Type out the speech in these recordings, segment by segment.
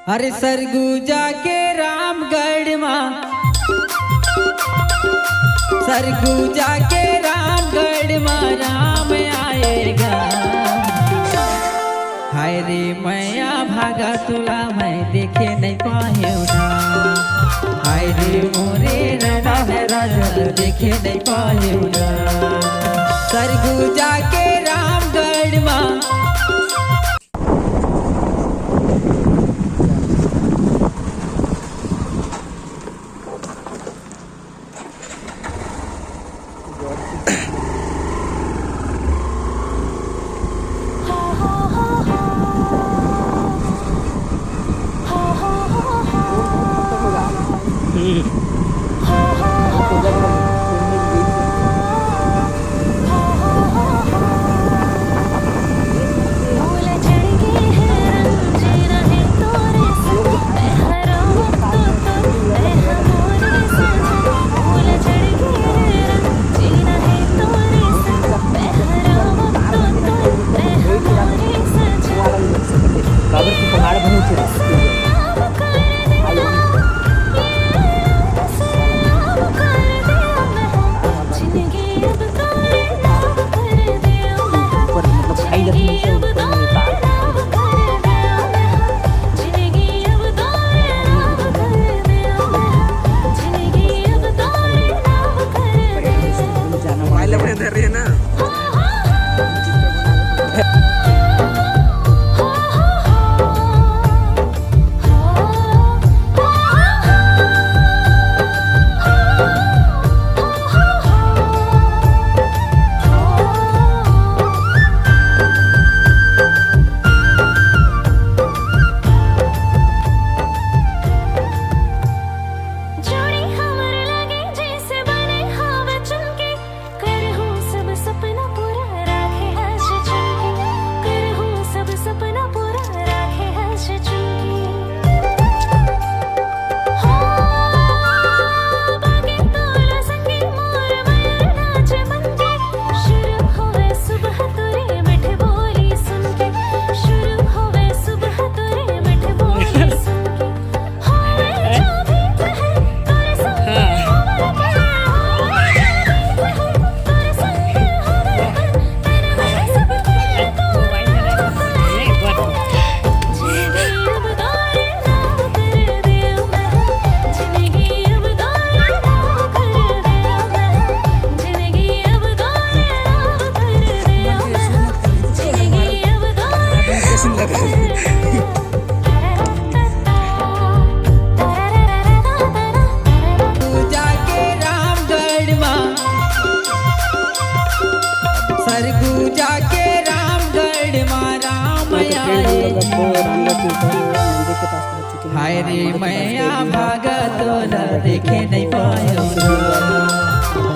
अरे सरगुजा के रामगढ़ माँ, सरगुजा के रामगढ़ माँ राम आएगा। हाय रे मैया भागा तुला मैं देखे नहीं पाए ना, हाय रे मोरे रमा है राजा देखे नहीं पाए ना। सरगुजा के रामगढ़ माँ हाय रे मैया भागा तोला देखे नहीं पायो,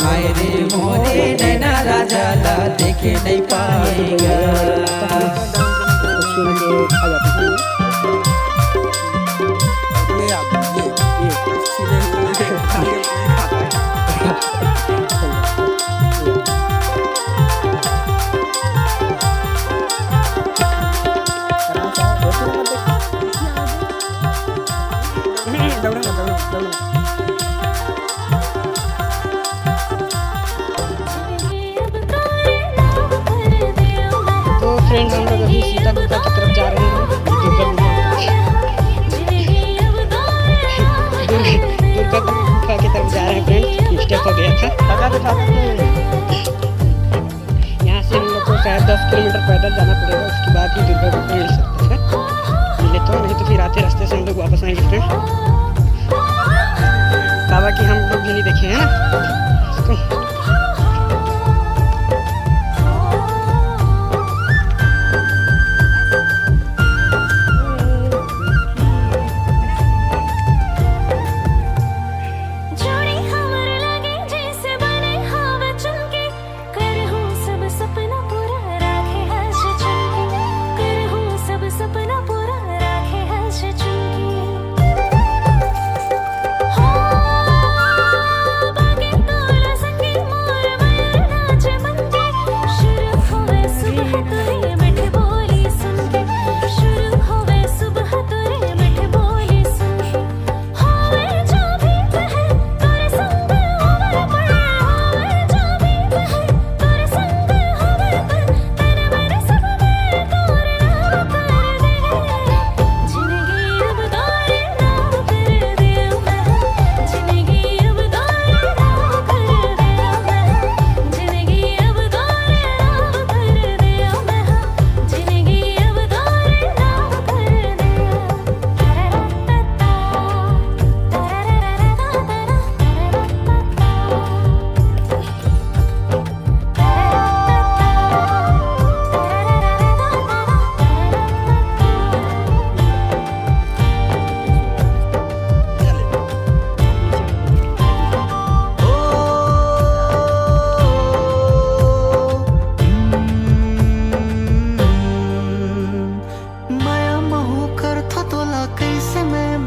हाय रे मोरे नैना राजा ला देखे नहीं पाएगा। तो फ्रेंड्स हम लोग अभी सीता गुफा की तरफ जा रहे हैं। दुर्गा गुफा की तरफ जा रहे हैं फ्रेंड्स, मिस्टेक हो गया था। यहाँ से हम लोग को शायद 10 किलोमीटर पैदल जाना पड़ेगा, उसके बाद ही दुर्गा गुफा मिल सकता है। मिले तो नहीं तो फिर आते रास्ते से हम लोग वापस आएंगे फ्रेंड्स। बाबा की हम लोग भी नहीं देखे हैं ना।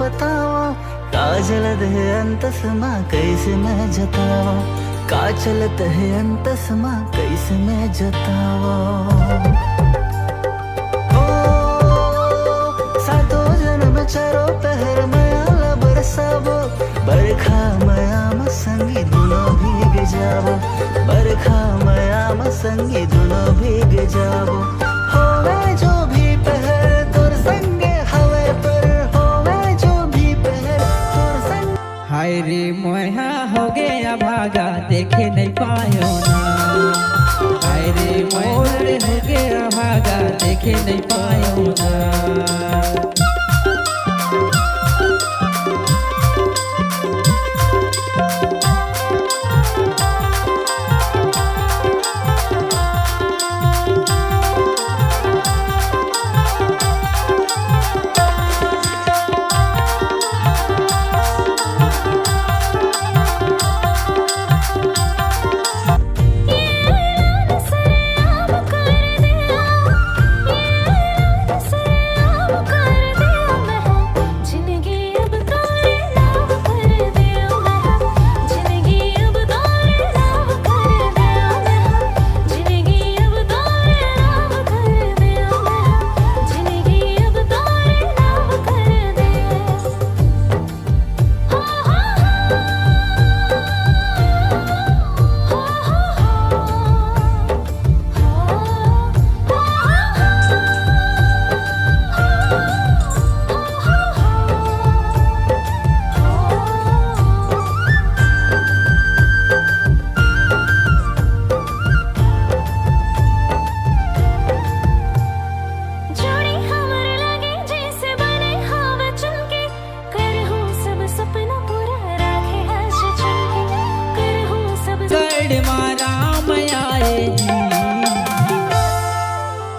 बताओ का चलत है अंतसमा कैसे मैं जताओ का चलत है अंतसमा कैसे मैं जताओ ओ सातो जन्म चारो पहर मयाला बरसावो बरखा मयाम संगी दोनों भीग जावो बरखा मयाम संगी दोनों भीग जावो होवे जो भी पहर तोर संगे हवे पर होवे जो भी पहर तोर संग हाय रे मोया हो गया भागा देखे नहीं पायो ना हाय रे मोर हो गया भागा देखे नहीं पायो ना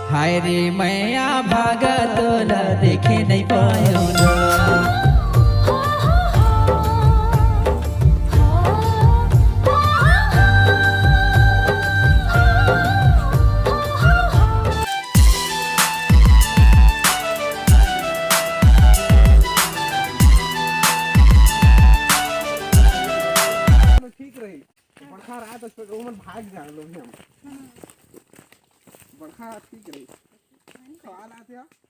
हाय रे मैया भागा तोला देखे नहीं पायो ना ठीक रही बरखा रहा तो भाग जाए लोग हम बरखा ठीक रही सवाल आते हैं